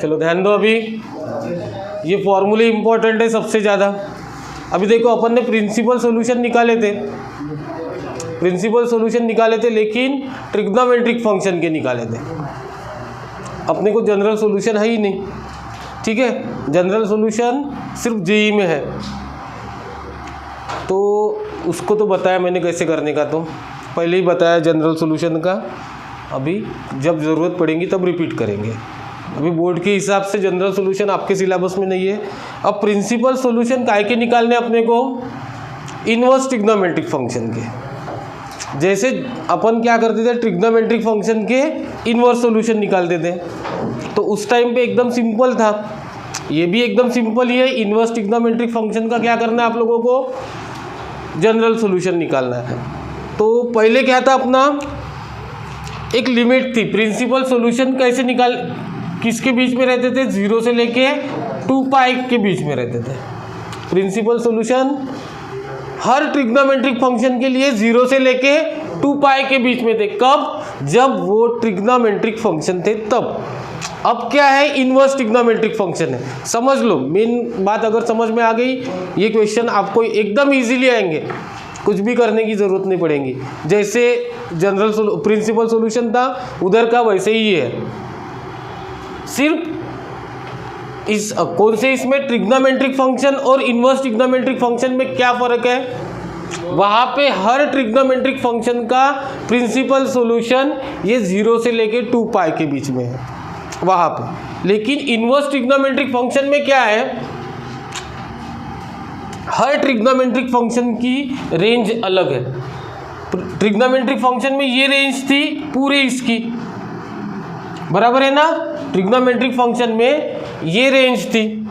चलो ध्यान दो, अभी ये फॉर्मूले इंपॉर्टेंट है सबसे ज़्यादा। अभी देखो अपन ने प्रिंसिपल सॉल्यूशन निकाले थे, लेकिन ट्रिग्नोमेट्रिक फंक्शन के निकाले थे। अपने को जनरल सॉल्यूशन है ही नहीं, ठीक है, जनरल सॉल्यूशन सिर्फ जेई में है, तो उसको तो बताया मैंने कैसे करने का, तो पहले ही बताया जनरल सॉल्यूशन का। अभी जब ज़रूरत पड़ेगी तब रिपीट करेंगे। अभी बोर्ड के हिसाब से जनरल सॉल्यूशन आपके सिलेबस में नहीं है। अब प्रिंसिपल सॉल्यूशन काय के निकालने अपने को, इन्वर्स ट्रिग्नोमेट्रिक फंक्शन के। जैसे अपन क्या करते थे, ट्रिग्नोमेट्रिक फंक्शन के इन्वर्स सॉल्यूशन निकालते थे, तो उस टाइम पे एकदम सिंपल था। ये भी एकदम सिंपल ही है। इन्वर्स ट्रिग्नोमेट्रिक फंक्शन का क्या करना है आप लोगों को, जनरल सॉल्यूशन निकालना है। तो पहले क्या था अपना, एक लिमिट थी। प्रिंसिपल सॉल्यूशन कैसे निकाल, किसके बीच में रहते थे, 0 से लेके 2 पाई के बीच में रहते थे। प्रिंसिपल सॉल्यूशन हर ट्रिग्नोमेट्रिक फंक्शन के लिए 0 से लेके 2 पाई के बीच में थे। कब, जब वो ट्रिग्नोमेट्रिक फंक्शन थे तब। अब क्या है, इन्वर्स ट्रिग्नोमेट्रिक फंक्शन है। समझ लो, मेन बात अगर समझ में आ गई, ये क्वेश्चन आपको एकदम इजीली आएंगे, कुछ भी करने की ज़रूरत नहीं पड़ेगी। जैसे जनरल प्रिंसिपल सॉल्यूशन था उधर का, वैसे ही है। सिर्फ इस कौन से, इसमें ट्रिग्नोमेट्रिक फंक्शन और इन्वर्स ट्रिग्नोमेट्रिक फंक्शन में क्या फ़र्क है, वहाँ पे हर ट्रिग्नोमेट्रिक फंक्शन का प्रिंसिपल सॉल्यूशन ये 0 से लेके 2 पाई के बीच में है वहाँ पे। लेकिन इन्वर्स ट्रिग्नोमेट्रिक फंक्शन में क्या है, हर ट्रिग्नोमेट्रिक फंक्शन की रेंज अलग है। ट्रिग्नोमेट्रिक फंक्शन में ये रेंज थी पूरे इसकी, बराबर है ना। ट्रिग्नोमेट्रिक फंक्शन में ये रेंज थी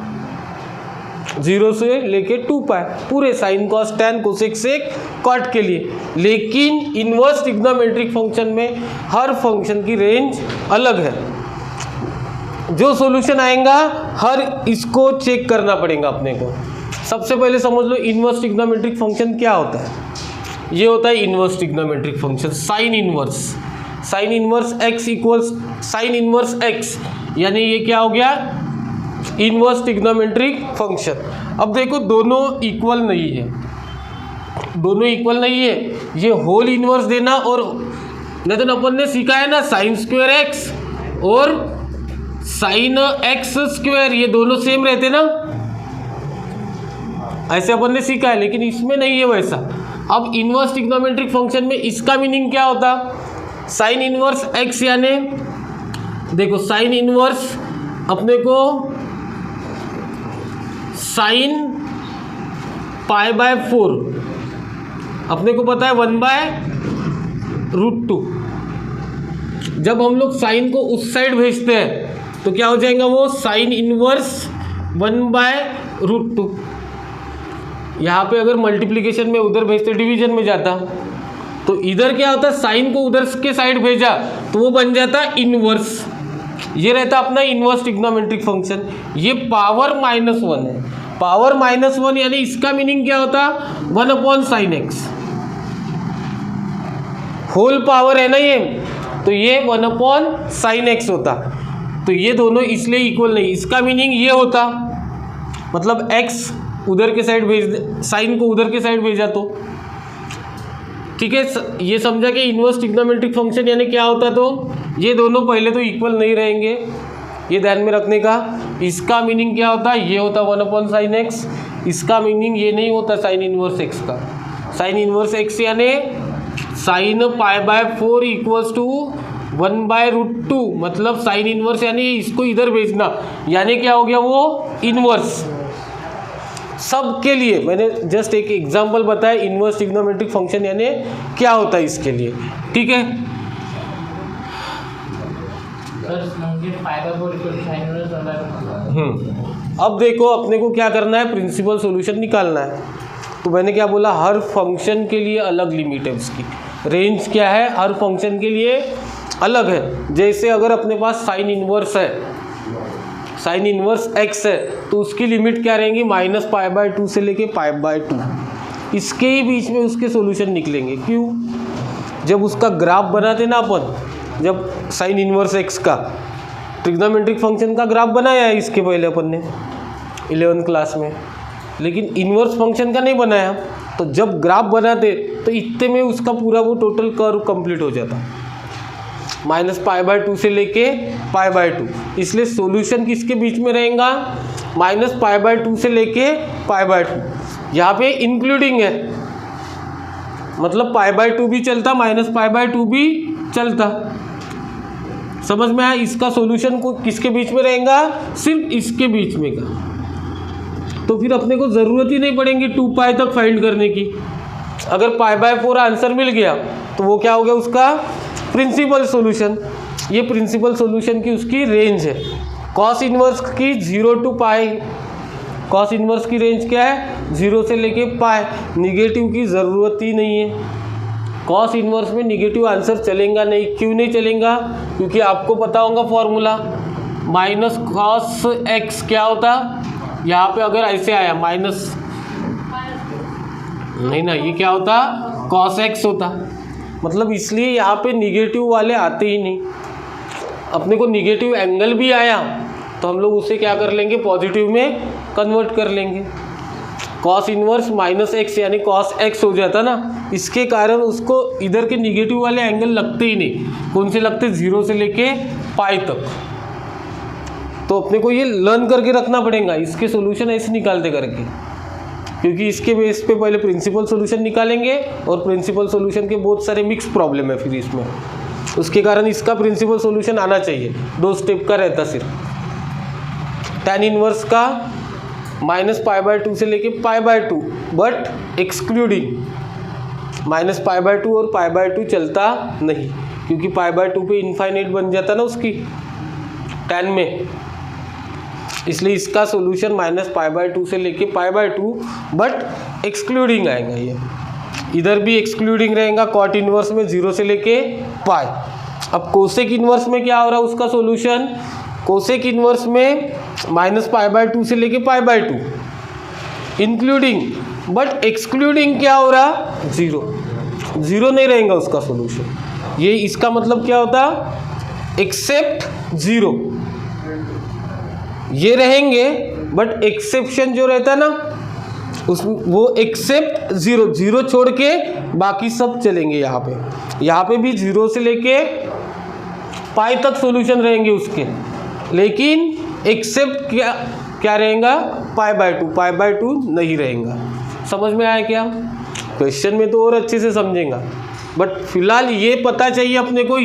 0 से लेके 2 पाई, पूरे sine cos tan cosec sec cot के लिए। लेकिन इन्वर्स ट्रिग्नोमेट्रिक फंक्शन में हर फंक्शन की रेंज अलग है। जो सॉल्यूशन आएगा हर इसको चेक करना पड़ेगा अपने को। सबसे पहले समझ लो इन्वर्स ट्रिग्नोमेट्रिक फंक्शन क्या होता है। ये होता है inverse trigonometric function, sign inverse x equals sign inverse x, यानी ये क्या हो गया, इन्वर्स ट्रिग्नोमेट्रिक फंक्शन। अब देखो दोनों इक्वल नहीं है, ये होल इन्वर्स देना, और नहीं तो अपन ने सीखा है ना साइन स्क्वायर x और साइन x स्क्वायर, ये दोनों सेम रहते ना, ऐसे अपन ने सीखा है। लेकिन इसमें नहीं है वैसा। अब इन्वर्स ट्रिग्नोमेट्रिक फंक्शन में इसका मीनिंग क्या होता, साइन इन्वर्स x, यानी देखो साइन इन्वर्स अपने को साइन π/4 अपने को पता है 1/√2। जब हम लोग साइन को उस साइड भेजते हैं तो क्या हो जाएगा, वो साइन इन्वर्स 1/√2। यहाँ पे अगर मल्टीप्लिकेशन में उधर भेजते डिवीजन में जाता, तो इधर क्या होता, साइन को उधर के साइड भेजा तो वो बन जाता इन्वर्स। ये रहता अपना इन्वर्स ट्रिग्नोमेट्रिक फंक्शन। ये पावर -1 है, पावर -1 यानी इसका मीनिंग क्या होता, 1/sin x, होल पावर है ना ये, तो ये 1/sin x होता। तो ये दोनों इसलिए इक्वल नहीं, इसका मीनिंग ये होता, मतलब x उधर के साइड भेज दे, साइन को उधर के साइड भेजा तो ठीक है। ये समझा कि इन्वर्स ट्रिग्नोमेट्रिक फंक्शन यानी क्या होता, तो ये दोनों पहले तो इक्वल नहीं रहेंगे, ये ध्यान में रखने का। इसका मीनिंग क्या होता, ये होता 1/sin x, इसका मीनिंग ये नहीं होता साइन इन्वर्स x का। साइन इन्वर्स x यानी साइन π/4 इक्वल्स टू 1/√2, मतलब साइन इन्वर्स यानी इसको इधर भेजना, यानी क्या हो गया, वो इन्वर्स। सब के लिए मैंने जस्ट एक एग्जांपल बताया, इन्वर्स ट्रिग्नोमेट्रिक फंक्शन यानी क्या होता है इसके लिए, ठीक है। अब देखो अपने को क्या करना है, प्रिंसिपल सॉल्यूशन निकालना है। तो मैंने क्या बोला, हर फंक्शन के लिए अलग लिमिट है, उसकी रेंज क्या है, हर फंक्शन के लिए अलग है। जैसे अगर अपने पास साइन इन्वर्स है, साइन इन्वर्स x है, तो उसकी लिमिट क्या रहेंगी, -π/2 से लेके π/2। इसके ही बीच में उसके सॉल्यूशन निकलेंगे। क्यों, जब उसका ग्राफ बनाते ना अपन, जब साइन इनवर्स एक्स का ट्रिग्नोमेट्रिक फंक्शन का ग्राफ बनाया है इसके पहले अपन ने 11th क्लास में, लेकिन इन्वर्स फंक्शन का नहीं बनाया। तो जब ग्राफ बनाते तो इतने में उसका पूरा वो टोटल कर्व कंप्लीट हो जाता, -π/2 से लेके π/2। इसलिए सॉल्यूशन किसके बीच में रहेगा, -π/2 से लेके π/2। यहाँ पे इंक्लूडिंग है, मतलब π/2 भी चलता, -π/2 भी चलता। समझ में आया? इसका सॉल्यूशन को किसके बीच में रहेगा, सिर्फ इसके बीच में का। तो फिर अपने को ज़रूरत ही नहीं पड़ेगी 2π तक फाइंड करने की। अगर π/4 आंसर मिल गया तो वो क्या हो गया, उसका प्रिंसिपल सॉल्यूशन। ये प्रिंसिपल सॉल्यूशन की उसकी रेंज है। कॉस इनवर्स की 0 to π, कॉस इनवर्स की रेंज क्या है, 0 से लेके π। निगेटिव की ज़रूरत ही नहीं है। कॉस इनवर्स में निगेटिव आंसर चलेगा नहीं। क्यों नहीं चलेगा, क्योंकि आपको पता होगा फॉर्मूला, -cos x क्या होता, यहाँ पे अगर ऐसे आया माइनस, नहीं ना, ये क्या होता, cos x होता। मतलब इसलिए यहाँ पे निगेटिव वाले आते ही नहीं। अपने को निगेटिव एंगल भी आया तो हम लोग उसे क्या कर लेंगे, पॉजिटिव में कन्वर्ट कर लेंगे। cos इनवर्स -x यानी cos x हो जाता ना, इसके कारण उसको इधर के निगेटिव वाले एंगल लगते ही नहीं। कौन से लगते, 0 से लेके π तक। तो अपने को ये लर्न करके रखना पड़ेगा, इसके सॉल्यूशन ऐसे निकालते करके, क्योंकि इसके बेस पे पहले प्रिंसिपल सॉल्यूशन निकालेंगे और प्रिंसिपल सॉल्यूशन के बहुत सारे मिक्स प्रॉब्लम है फिर इसमें। उसके कारण इसका प्रिंसिपल सॉल्यूशन आना चाहिए, 2 स्टेप का रहता सिर्फ। tan इनवर्स का -π/2 से लेके π/2, बट एक्सक्लूडिंग -π/2 और π/2 चलता नहीं, क्योंकि π/2 पे इनफाइनाइट बन जाता ना उसकी tan में। इसलिए इसका सॉल्यूशन -π/2 से लेके π/2, बट एक्सक्लूडिंग आएगा। ये इधर भी एक्सक्लूडिंग रहेगा, कॉट इनवर्स में 0 से लेके π। अब कोसेक इनवर्स में क्या हो रहा है उसका सॉल्यूशन, कोसेक इनवर्स में -π/2 से लेके π/2 इंक्लूडिंग, बट एक्सक्लूडिंग क्या हो रहा, 0 नहीं रहेगा उसका सॉल्यूशन। ये इसका मतलब क्या होता, एक्सेप्ट 0 ये रहेंगे, बट एक्सेप्शन जो रहता है ना उस वो एक्सेप्ट 0 छोड़ के बाकी सब चलेंगे। यहाँ पे भी 0 से लेके π तक सॉल्यूशन रहेंगे उसके, लेकिन एक्सेप्ट क्या रहेगा, π/2 नहीं रहेगा। समझ में आया क्या? क्वेश्चन में तो और अच्छे से समझेगा, बट फिलहाल ये पता चाहिए अपने को,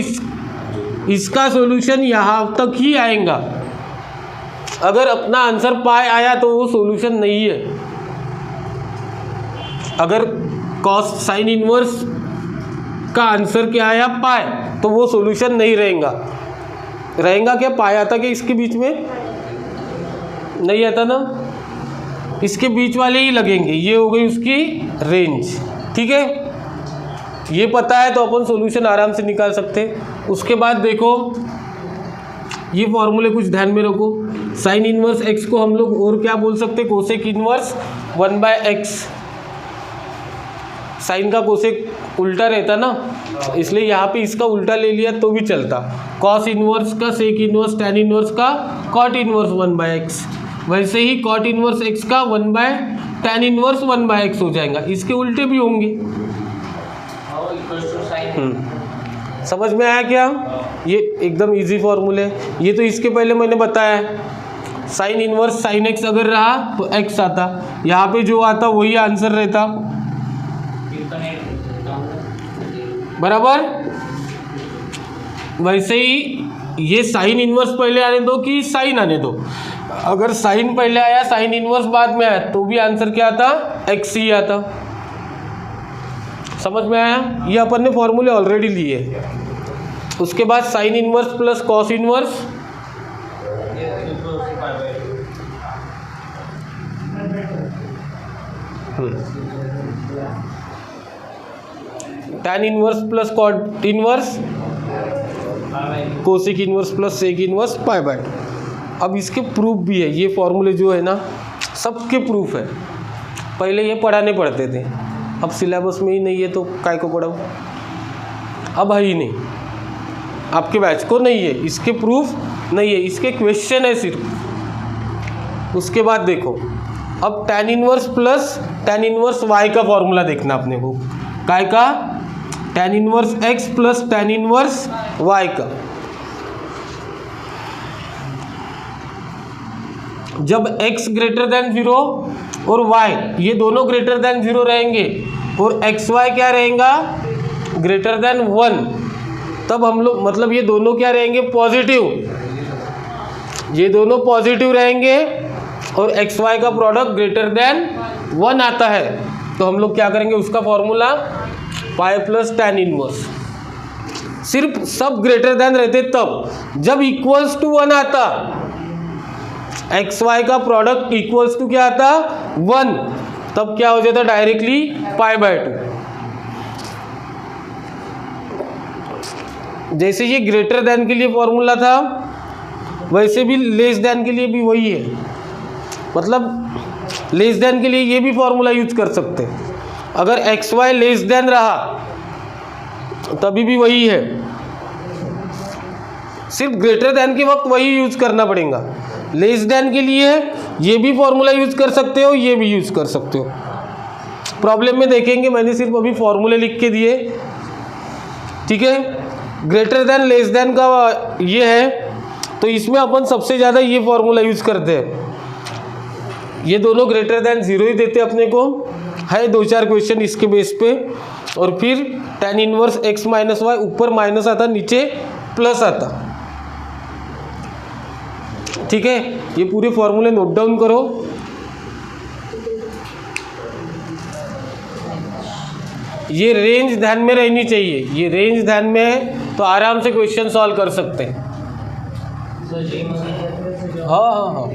इसका सॉल्यूशन यहाँ तक ही आएगा। अगर अपना आंसर π आया तो वो सॉल्यूशन नहीं है। अगर कॉस साइन इनवर्स का आंसर क्या आया, π, तो वो सॉल्यूशन नहीं रहेगा। क्या π आता क्या इसके बीच में, नहीं आता ना, इसके बीच वाले ही लगेंगे। ये हो गई उसकी रेंज, ठीक है। ये पता है तो अपन सॉल्यूशन आराम से निकाल सकते। उसके बाद देखो ये फॉर्मूले कुछ ध्यान में रखो। साइन इनवर्स x को हम लोग और क्या बोल सकते, कोसेक इनवर्स 1/x। साइन का कोसेक उल्टा रहता ना, इसलिए यहाँ पे इसका उल्टा ले लिया तो भी चलता। कॉस इनवर्स का सेक इनवर्स, टैन इनवर्स का कॉट इनवर्स 1/x। वैसे ही कॉट इनवर्स x का 1/tan इनवर्स 1/x हो जाएगा। इसके उल्टे भी होंगे। समझ में आया क्या? ये एकदम इजी फॉर्मूले। ये तो इसके पहले मैंने बताया है। साइन इनवर्स साइन x अगर रहा तो x आता, यहाँ पे जो आता वही आंसर रहता, बराबर। वैसे ही ये साइन इनवर्स पहले आने दो कि साइन आने दो। अगर साइन पहले आया साइन इनवर्स बाद में आया तो भी आंसर क्या आता, x ही आता। समझ में आया? ये अपन ने फॉर्मूले ऑलरेडी लिए। उसके बाद sine inverse plus cos inverse, tan inverse plus cot inverse, cosec inverse plus sec inverse π/2। अब इसके प्रूफ भी है। ये फॉर्मूले जो है ना सबके प्रूफ है। पहले ये पढ़ाने पड़ते थे, अब सिलेबस में ही नहीं है तो काय को पढ़ाऊँ, अब है ही नहीं। आपके बैच को नहीं है, इसके प्रूफ नहीं है, इसके क्वेश्चन है सिर्फ। उसके बाद देखो, अब tan inverse plus tan inverse y का फॉर्मूला देखना अपने को। काय का? tan inverse x plus tan inverse y का। जब x ग्रेटर देन 0 और y ये दोनों ग्रेटर देन 0 रहेंगे और xy क्या रहेगा? ग्रेटर देन 1, तब हम लोग मतलब ये दोनों क्या रहेंगे? पॉजिटिव। ये दोनों पॉजिटिव रहेंगे और xy का प्रोडक्ट ग्रेटर देन 1 आता है, तो हम लोग क्या करेंगे? उसका formula pi plus tan inverse. सिर्फ सब ग्रेटर देन रहते तब, जब इक्वल्स टू 1 आता, xy का प्रोडक्ट इक्वल्स टू क्या आता? 1, तब क्या हो जाता? डायरेक्टली π/2। जैसे ये ग्रेटर देन के लिए फॉर्मूला था, वैसे भी लेस देन के लिए भी वही है। मतलब लेस देन के लिए ये भी फॉर्मूला यूज कर सकते हैं। अगर xy लेस देन रहा तभी भी वही है, सिर्फ ग्रेटर देन के वक्त वही यूज करना पड़ेगा। लेस देन के लिए ये भी फॉर्मूला यूज कर सकते हो, ये भी यूज कर सकते हो। प्रॉब्लम में देखेंगे, मैंने सिर्फ अभी फॉर्मूले लिख के दिए, ठीक है। ग्रेटर देन लेस देन का ये है, तो इसमें अपन सबसे ज़्यादा ये फॉर्मूला यूज करते हैं। ये दोनों ग्रेटर देन 0 ही देते अपने को, है 2-4 क्वेश्चन इसके बेस पे। और फिर tan inverse x minus Y, ऊपर माइनस आता, नीचे प्लस आता, ठीक है। ये पूरे फॉर्मूले नोट डाउन करो। ये रेंज ध्यान में रहनी चाहिए, ये रेंज ध्यान में है तो आराम से क्वेश्चन सॉल्व कर सकते हैं। हाँ।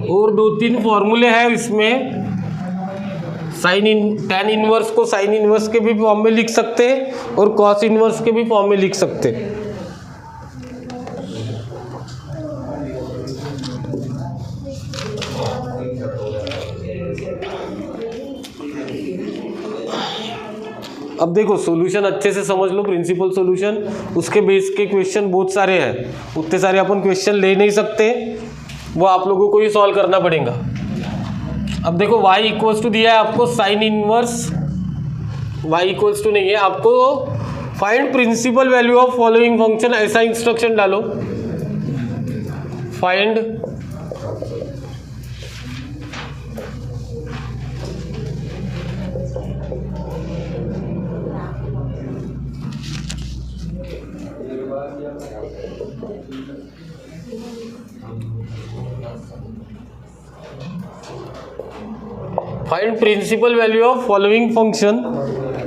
और 2-3 फॉर्मूले हैं इसमें। tan इनवर्स को साइन इनवर्स के भी फॉर्म में लिख सकते हैं और cos इनवर्स के भी फॉर्म में लिख सकते हैं। अब देखो सॉल्यूशन अच्छे से समझ लो, प्रिंसिपल सॉल्यूशन, उसके बेस के क्वेश्चन बहुत सारे हैं। उतने सारे अपन क्वेश्चन ले नहीं सकते, वो आप लोगों को ही सॉल्व करना पड़ेगा। अब देखो y इक्वल्स टू दिया है आपको sine inverse, y equals to नहीं है, आपको find principal value of following function, ऐसा इंस्ट्रक्शन डालो। Find find principal value of following function.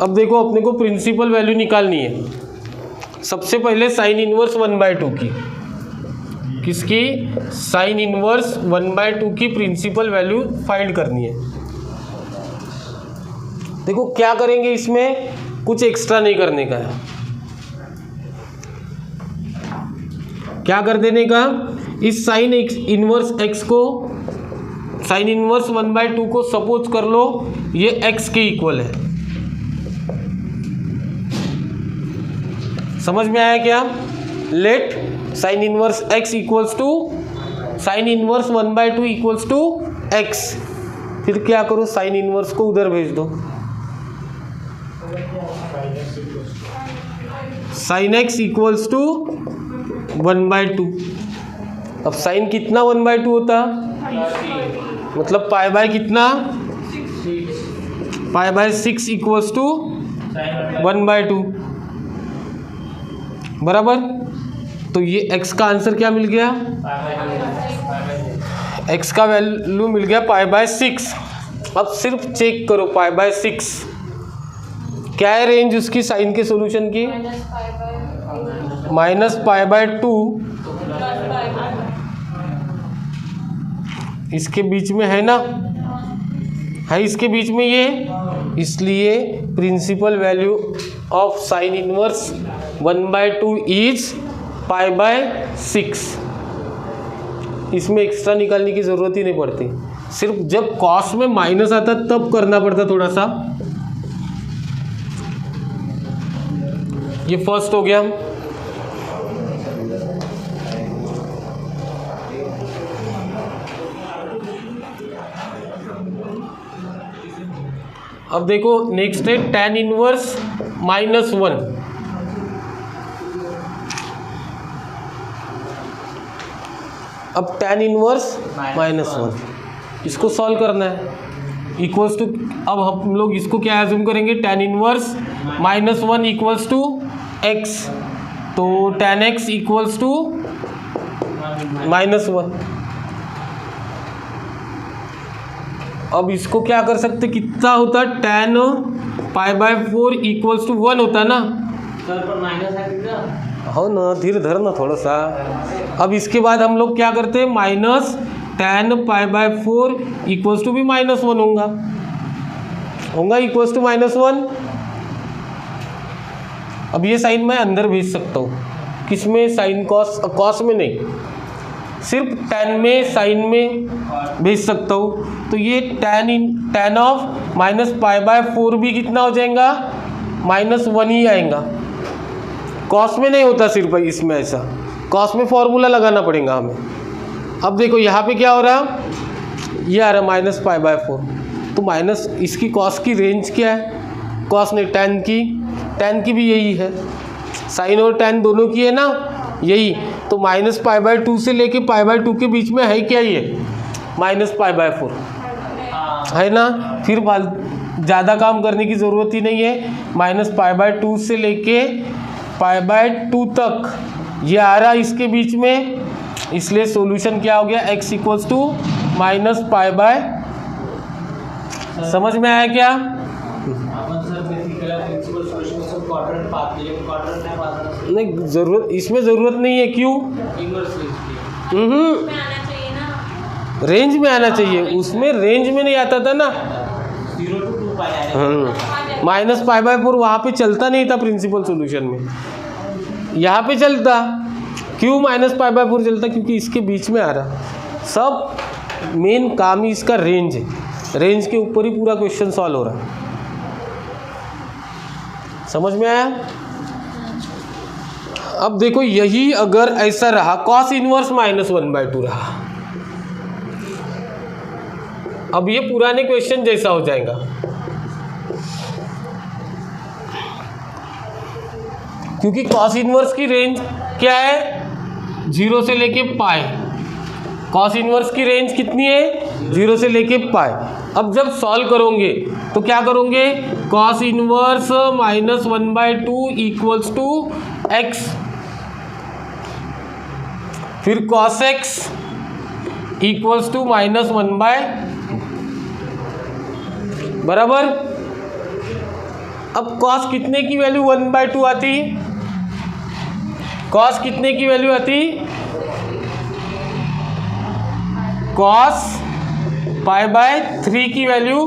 अब देखो अपने को प्रिंसिपल वैल्यू निकालनी है। सबसे पहले साइन इनवर्स 1/2 की, किसकी? साइन इनवर्स 1/2 की प्रिंसिपल वैल्यू फाइंड करनी है। देखो क्या करेंगे, इसमें कुछ एक्स्ट्रा नहीं करने का है। क्या कर देने का? इस साइन इनवर्स x को, साइन इनवर्स 1/2 को सपोज कर लो ये x के इक्वल है। समझ में आया क्या? Let sine inverse x equals to sine inverse 1/2 equals to x। फिर क्या करो, साइन इनवर्स को उधर भेज दो, साइन x इक्वल्स टू 1/2। अब साइन कितना 1/2 होता? मतलब पाई बाय कितना? π/6 इक्वल्स टू 1/2 बराबर। तो ये x का आंसर क्या मिल गया? x का वैल्यू मिल गया π/6। अब सिर्फ चेक करो π/6 क्या है रेंज उसकी, साइन के सॉल्यूशन की? -π/2 इसके बीच में है ना, है इसके बीच में ये, इसलिए principal value of sine inverse 1/2 is π/6। इसमें एक्स्ट्रा निकालने की ज़रूरत ही नहीं पड़ती, सिर्फ जब कॉस में माइनस आता तब करना पड़ता थोड़ा सा। ये फर्स्ट हो गया। अब देखो नेक्स्ट है tan इनवर्स -1। अब tan इनवर्स -1 इसको सॉल्व करना है, इक्वल्स टू, अब हम लोग इसको क्या एज्यूम करेंगे, tan inverse -1 equals to x, तो tan x इक्वल्स टू -1। अब इसको क्या कर सकते, कितना होता, tan π/4 इक्वल्स टू 1 होता ना सर, पर माइनस है कितना? हो ना, धीरे धर ना थोड़ा सा। अब इसके बाद हम लोग क्या करते हैं, माइनस tan π/4 इक्वल्स टू भी -1 होगा इक्वल्स टू -1। अब ये साइन मैं अंदर भेज सकता हूँ, किसमें, साइन कॉस में नहीं, सिर्फ tan में साइन में भेज सकता हूँ। तो ये tan ऑफ -π/4 भी कितना हो जाएगा, -1 ही आएगा। कॉस में नहीं होता सिर्फ इसमें ऐसा, कॉस में फॉर्मूला लगाना पड़ेगा हमें। अब देखो यहाँ पे क्या हो रहा, ये आ रहा -π/4, तो माइनस इसकी कॉस की रेंज क्या है, कॉस ने tan की भी यही है, साइन और tan दोनों की है ना यही, तो -π/2 से लेके π/2 के बीच में है क्या, ये -π/4 है ना। फिर ज़्यादा काम करने की ज़रूरत ही नहीं है, -π/2 से लेके π/2 तक ये आ रहा इसके बीच में, इसलिए सॉल्यूशन क्या हो गया, x इक्वल्स टू -π/, समझ में आया क्या? नहीं ज़रूरत, इसमें ज़रूरत नहीं है, क्यों, रेंज में आना चाहिए, उसमें रेंज में नहीं आता था ना, 0 to 2 -π/4 वहाँ पे चलता नहीं था प्रिंसिपल सॉल्यूशन में, यहाँ पे चलता। क्यों -π/4 चलता, क्योंकि इसके बीच में आ रहा। सब मेन काम ही इसका रेंज है, रेंज के ऊपर ही पूरा क्वेश्चन सॉल्व हो रहा। समझ में आया? अब देखो यही अगर ऐसा रहा, cos इनवर्स -1/2 रहा, अब ये पुराने क्वेश्चन जैसा हो जाएगा। क्योंकि cos इनवर्स की रेंज क्या है, 0 से लेके पाई, cos इनवर्स की रेंज कितनी है, 0 से लेके पाई। अब जब सॉल्व करोगे तो क्या करोगे, cos inverse -1/2 equals to x, फिर cos x इक्वल्स टू -1/, बराबर। अब cos कितने की वैल्यू 1/2 आती, cos कितने की वैल्यू आती, cos π/3 की वैल्यू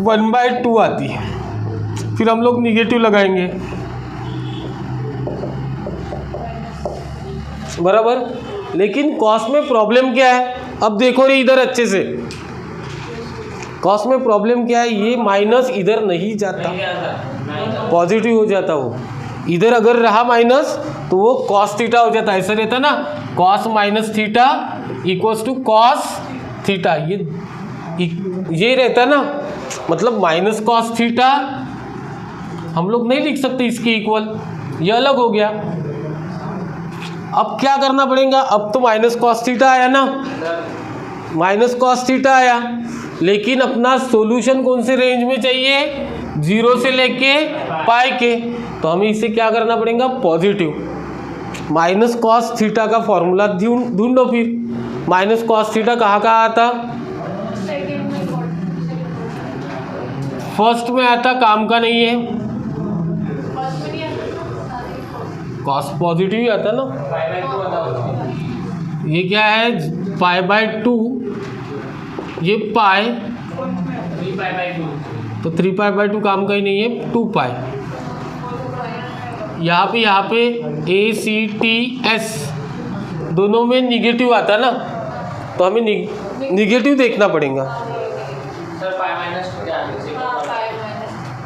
1/2 आती है। फिर हम लोग निगेटिव लगाएंगे, बराबर। लेकिन cos में प्रॉब्लम क्या है, अब देखो रे इधर अच्छे से, cos में प्रॉब्लम क्या है, ये माइनस इधर नहीं जाता, पॉजिटिव हो जाता। वो इधर अगर रहा माइनस तो वो cos थीटा हो जाता, ऐसा रहता ना, cos - θ equals to cos theta, ये रहता ना, मतलब -cos θ हम लोग नहीं लिख सकते इसके इक्वल, ये अलग हो गया। अब क्या करना पड़ेगा, अब तो -cos θ आया ना, -cos θ आया, लेकिन अपना सॉल्यूशन कौन से रेंज में चाहिए, 0 से लेके पाई के, तो हमें इसे क्या करना पड़ेगा, पॉजिटिव। -cos θ का फॉर्मूला ढूंढो, फिर -cos θ कहाँ आता, फर्स्ट में आता, काम का नहीं है, cos पॉजिटिव ही आता ना, ये क्या है π/2, ये पाई 3π/2। तो 3π/2 काम का ही नहीं है, 2π। यहाँ पे ACTS दोनों में निगेटिव आता ना, तो हमें निगेटिव देखना पड़ेगा। Sir pi minus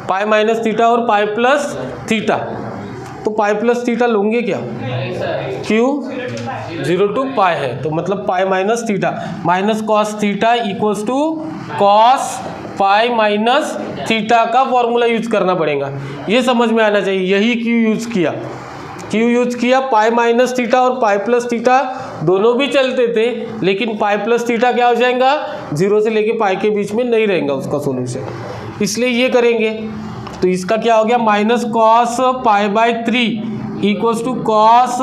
pi minus theta और पाई प्लस थीटा, तो पाई प्लस थीटा लोगे क्या? नहीं सर, क्यों? 0 to पाई है, तो मतलब pi minus theta minus cos theta equals to cos pi minus theta का फॉर्मूला यूज करना पड़ेगा। ये समझ में आना चाहिए। यही क्यों यूज किया पाई माइनस थीटा और पाई प्लस थीटा दोनों भी चलते थे, लेकिन पाई प्लस थीटा क्या हो जाएगा? 0 से लेके पाई के बीच में नहीं रहेगा उसका सॉल्यूशन, इसलिए ये करेंगे। तो इसका क्या हो गया? Minus cos π/3 equals to cos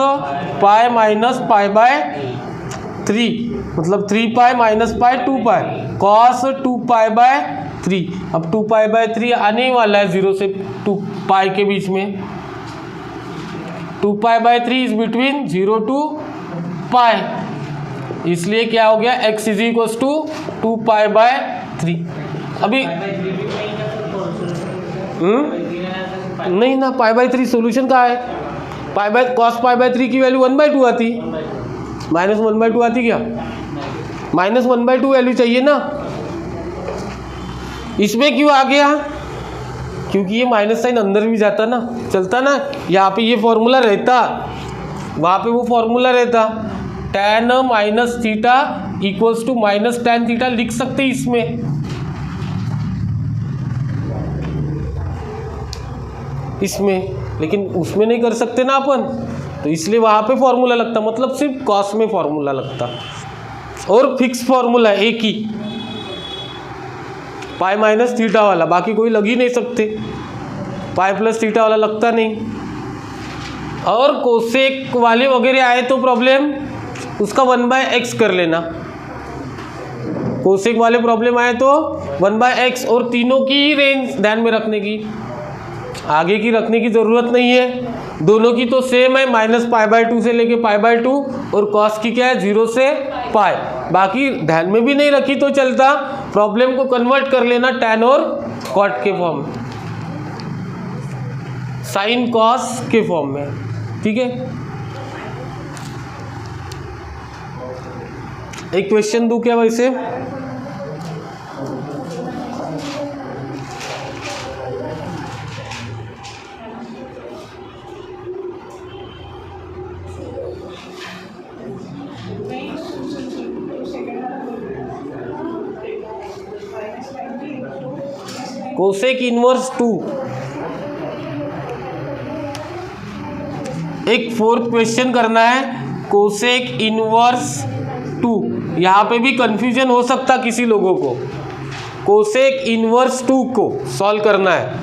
pi minus π/3, मतलब 3π माइनस पाई 2π, कॉस 2π/3। अब 2π/3 आने वाला है 0 से 2 पाई के बीच में। 2π/3 इज बिटवीन 0 to पाई, इसलिए क्या हो गया? x is equals to 2π/3। अभी नहीं ना, π/3 सोल्यूशन कहाँ है? कॉस π/3 की वैल्यू 1/2 आती, माइनस 1/2 आती क्या? माइनस 1/2 वैल्यू चाहिए ना। इसमें क्यों आ गया? क्योंकि ये माइनस साइन अंदर भी जाता ना, चलता ना। यहाँ पे ये फॉर्मूला रहता, वहाँ पे वो फॉर्मूला रहता, tan minus theta equals to minus tan theta लिख सकते इसमें, लेकिन उसमें नहीं कर सकते ना अपन, तो इसलिए वहाँ पे फॉर्मूला लगता, मतलब सिर्फ कॉस में फॉर्मूला लगता, और फिक्स फॉर्मूला एक ही पाई माइनस थीटा वाला, बाकी कोई लग ही नहीं सकते। पाई प्लस थीटा वाला लगता नहीं। और कोसेक वाले वगैरह आए तो प्रॉब्लम उसका 1/x कर लेना। कोसेक वाले प्रॉब्लम आए तो 1/x, और तीनों की ही रेंज ध्यान में रखने की, आगे की रखने की ज़रूरत नहीं है। दोनों की तो सेम है, माइनस π/2 से लेके π/2, और कॉस की क्या है? 0 से पाई। बाकी ध्यान में भी नहीं रखी तो चलता, प्रॉब्लम को कन्वर्ट कर लेना tan और कॉट के फॉर्म में, साइन कॉस के फॉर्म में, ठीक है। एक क्वेश्चन दूं क्या वैसे? कोसेक इनवर्स 2, एक फोर्थ क्वेश्चन करना है, कोसेक इनवर्स 2। यहाँ पे भी कंफ्यूजन हो सकता किसी लोगों को। कोसेक इनवर्स 2 को सॉल्व करना है।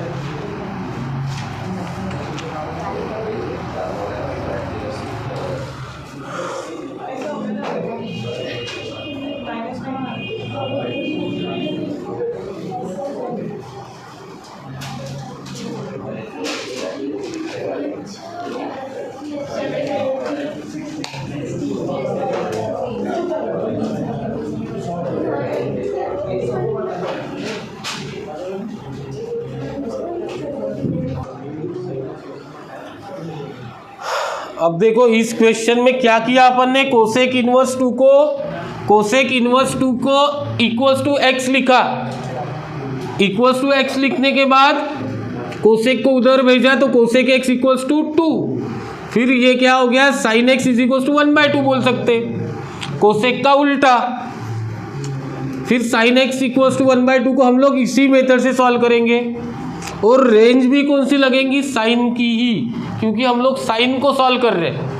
अब देखो इस क्वेश्चन में क्या किया अपन ने, कोसेक इनवर्स 2 को इक्वल्स टू x लिखा। इक्वल्स टू x लिखने के बाद कोसेक को उधर भेजा तो कोसेक x इक्वल्स टू 2। फिर ये क्या हो गया? Sine x is equals to 1/2 बोल सकते, कोसेक का उल्टा। फिर साइन x इक्वल्स टू 1/2 को हम लोग इसी मेथड से सॉल्व करेंगे, और रेंज भी कौन सी लगेंगी? साइन की ही, क्योंकि हम लोग साइन को सॉल्व कर रहे हैं,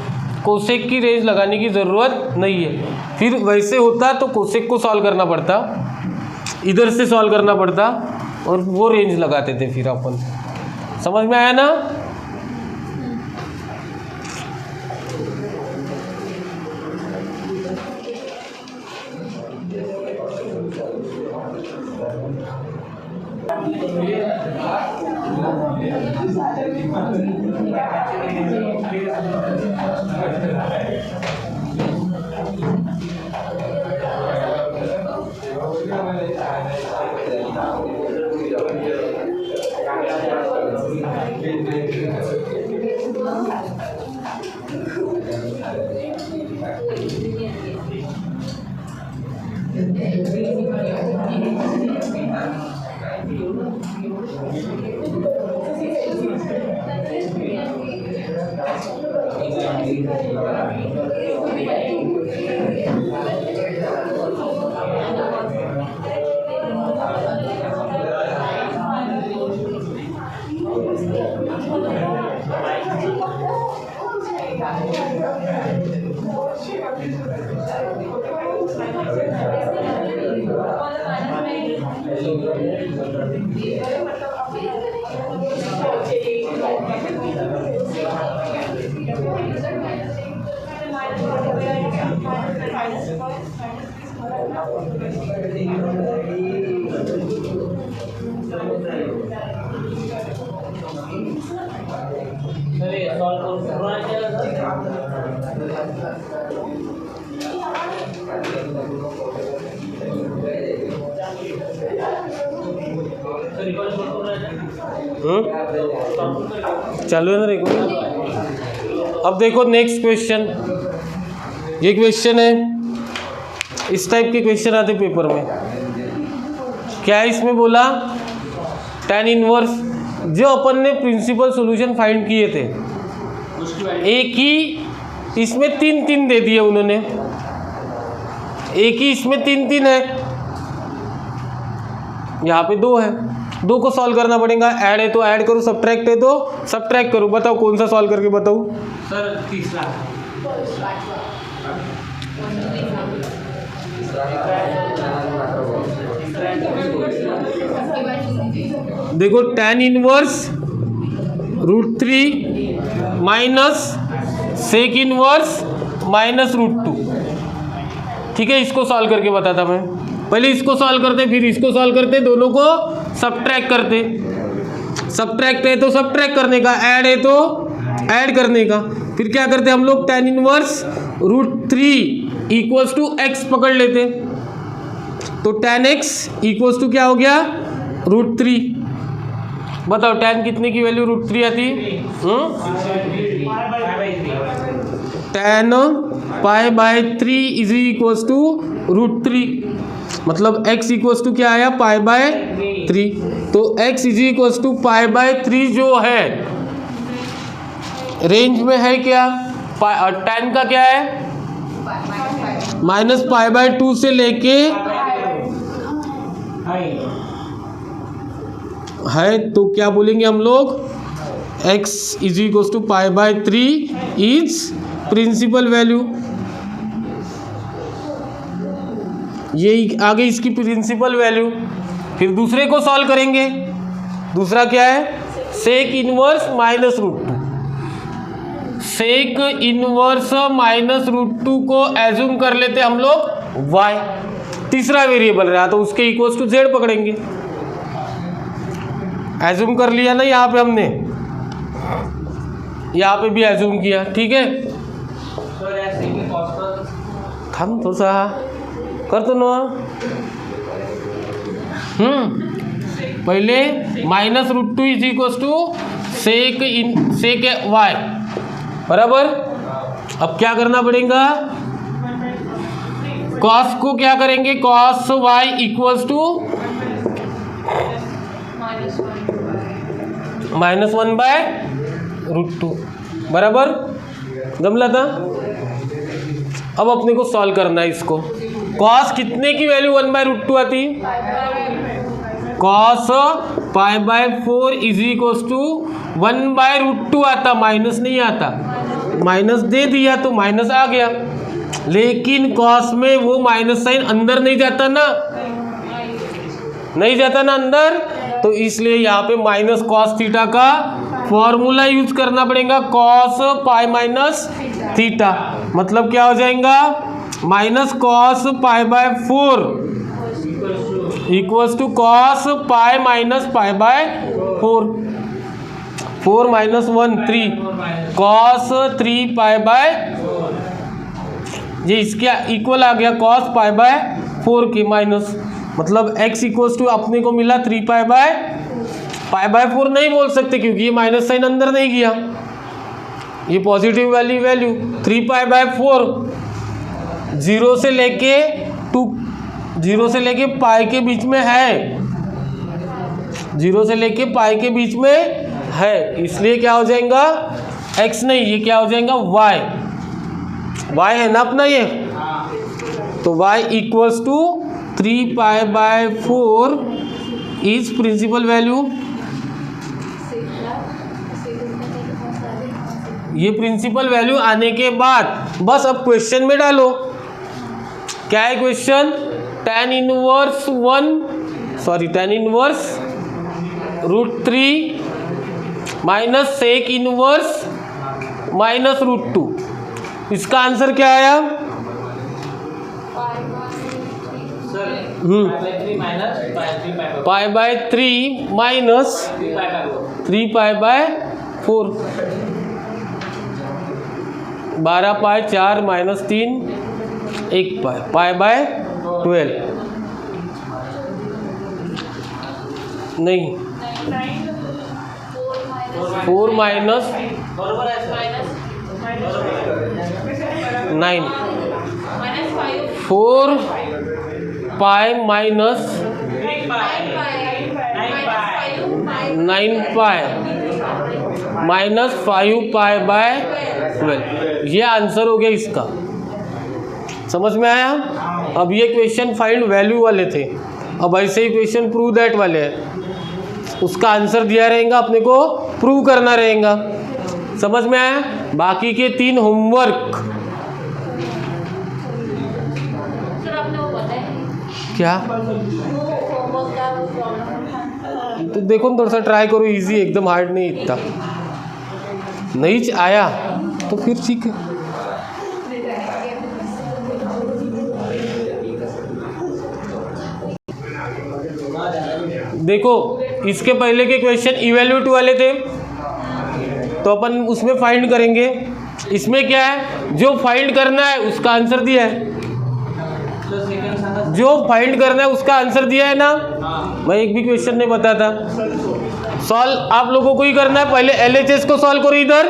कोसेक की रेंज लगाने की ज़रूरत नहीं है। फिर वैसे होता तो कोसेक को सॉल्व करना पड़ता, इधर से सॉल्व करना पड़ता, और वो रेंज लगाते थे फिर अपन। समझ में आया ना? सर ये सॉल्व करना क्या सर रिकॉर्ड करना चालू है ना रिकॉर्ड। अब देखो नेक्स्ट क्वेश्चन, ये क्वेश्चन है, इस टाइप के क्वेश्चन आते पेपर में। क्या है इसमें बोला, tan इनवर्स, जो अपन ने प्रिंसिपल सॉल्यूशन फाइंड किए थे, एक ही इसमें तीन तीन दे दिए उन्होंने, एक ही इसमें तीन तीन है, यहाँ पे दो है, दो को सॉल्व करना पड़ेगा। ऐड है तो ऐड करो, सब्ट्रैक्ट है तो सब्ट्रैक्ट करो। बताओ कौन सा सॉल्व करके बताऊँ? सर तीसरा देखो tan inverse √3 minus sec inverse minus √2। ठीक है, इसको सॉल्व करके बताता मैं। पहले इसको सॉल्व करते, फिर इसको सॉल्व करते, दोनों को सब्ट्रैक्ट करते। सब्ट्रैक्ट है तो सब्ट्रैक्ट करने का, ऐड है तो ऐड करने का। फिर क्या करते हम लोग, tan inverse √3 equals to x पकड़ लेते, तो tan x इक्वल्स टू क्या हो गया, √3। बताओ tan कितने की वैल्यू √3 आती? tan π/3 इज इक्वल्स टू √3, मतलब x इक्वल्स टू क्या आया, π/3। तो x इज इक्वल्स टू π/3 जो है रेंज में है क्या, tan का क्या है, -π/2 से लेके है, तो क्या बोलेंगे हम लोग, x is equals to π/3 is principal value. ये आगे इसकी प्रिंसिपल वैल्यू। फिर दूसरे को सॉल्व करेंगे। दूसरा क्या है, sec inverse minus √2। Sec inverse minus √2 को एज्यूम कर लेते हम लोग y, तीसरा वेरिएबल रहा तो उसके इक्वल्स टू z पकड़ेंगे। एज्यूम कर लिया ना, यहाँ पे हमने, यहाँ पे भी एज्यूम किया। ठीक है, हम तो सा कर तो ना, पहले -√2 is equals to sec y बराबर। अब क्या करना पड़ेगा, कॉस को क्या करेंगे, कॉस y इक्वल्स टू -1/√2 बराबर। जमला था। अब अपने को सॉल्व करना है इसको। कॉस कितने की वैल्यू 1/√2 आती, कॉस π/4 इज इक्वल्स टू 1/√2 आता, माइनस नहीं आता, माइनस दे दिया तो माइनस आ गया, लेकिन कॉस में वो माइनस साइन अंदर नहीं जाता ना, नहीं जाता ना अंदर, तो इसलिए यहाँ पे माइनस कॉस थीटा का फॉर्मूला यूज करना पड़ेगा, कॉस π-θ। मतलब क्या हो जाएगा, minus cos π/4 equals to cos π minus π/4। 4 - 1 3, cos 3 π/, ये इसके इक्वल आ गया, कॉस π/4। 4 के माइनस, मतलब x इक्वल्स टू अपने को मिला 3 पाई बाय 4 नहीं बोल सकते क्योंकि ये माइनस साइन अंदर नहीं गया, ये पॉजिटिव वाली वैल्यू 3 पाई/4 0 से लेके पाई के बीच में है, 0 से लेके पाई के बीच में है, इसलिए क्या हो जाएगा x नहीं, ये क्या हो जाएगा y है ना अपना ये, तो y इक्वल्स टू 3 पाई/4 इज प्रिंसिपल वैल्यू। ये प्रिंसिपल वैल्यू आने के बाद बस अब क्वेश्चन में डालो, क्या है question, tan inverse √3 minus sec inverse minus √2, इसका आंसर क्या आया? पाई/3 माइनस 3 पाई/4, 12 पाई 4 माइनस 3 1 पाई/12 नहीं 4 minus 9 4 pi minus 9 pi minus 5 पाई/12, ये आंसर हो गया इसका। समझ में आया? अब ये क्वेश्चन फाइंड वैल्यू वाले थे, अब ऐसे ही क्वेश्चन प्रूव दैट वाले हैं, उसका आंसर दिया रहेगा, अपने को प्रूव करना रहेगा। समझ में आया? बाकी के 3 होमवर्क क्या तो देखो थोड़ा सा ट्राई करो, इजी एकदम हार्ड नहीं, इतना नहीं आया तो फिर ठीक है। देखो इसके पहले के क्वेश्चन इवैल्यूएट वाले थे, तो अपन उसमें फाइंड करेंगे। इसमें क्या है, जो फाइंड करना है उसका आंसर दिया है, जो फाइंड करना है उसका आंसर दिया है ना। मैं एक भी क्वेश्चन नहीं बताता, सॉल्व आप लोगों को ही करना है। पहले LHS को सॉल्व करो, इधर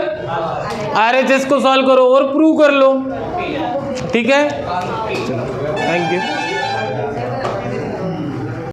RHS को सॉल्व करो और प्रूव कर लो, ठीक है? Thank you.